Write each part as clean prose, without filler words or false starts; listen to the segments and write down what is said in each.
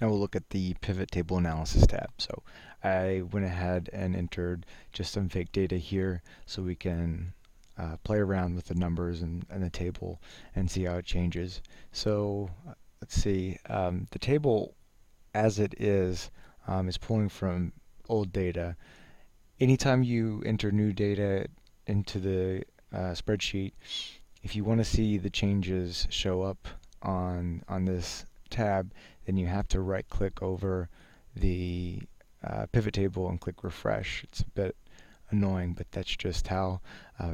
Now we'll look at the pivot table analysis tab. So I went ahead and entered just some fake data here so we can play around with the numbers and the table and see how it changes. So let's see, the table as it is pulling from old data. Anytime you enter new data into the spreadsheet, if you want to see the changes show up on this tab, then you have to right click over the pivot table and click refresh. It's a bit annoying, but that's just how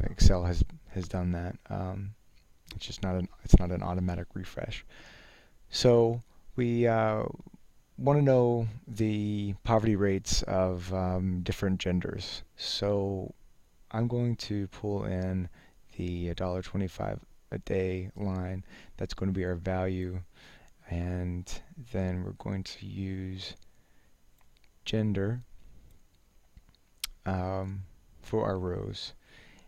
Excel has done that. It's just not an automatic refresh. So we want to know the poverty rates of different genders. So I'm going to pull in the $1.25 a day line. That's going to be our value, and then we're going to use gender for our rows.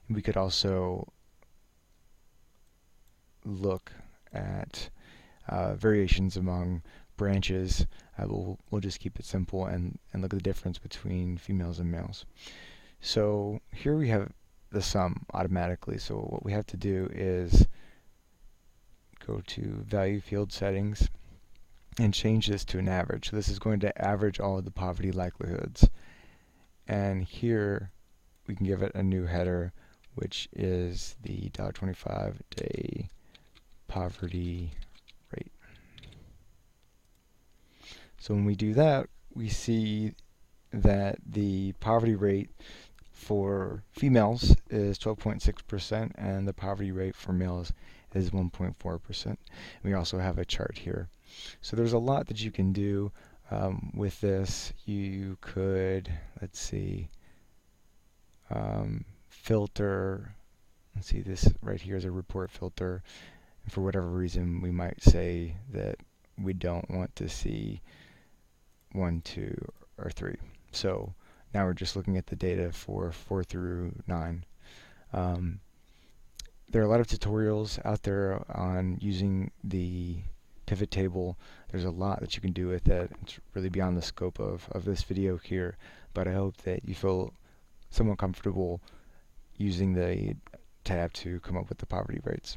And we could also look at variations among branches. We'll just keep it simple and look at the difference between females and males. So here we have the sum automatically. So what we have to do is go to value field settings and change this to an average. So this is going to average all of the poverty likelihoods. And here we can give it a new header, which is the $1.25 day poverty rate. So when we do that, we see that the poverty rate for females is 12.6% and the poverty rate for males is 1.4%. We also have a chart here. So there's a lot that you can do with this. You could, let's see, filter. Let's see, this right here is a report filter. And for whatever reason, we might say that we don't want to see 1, 2, or 3. So now we're just looking at the data for 4 through 9. There are a lot of tutorials out there on using the pivot table. There's a lot that you can do with it. It's really beyond the scope of this video here, but I hope that you feel somewhat comfortable using the tab to come up with the poverty rates.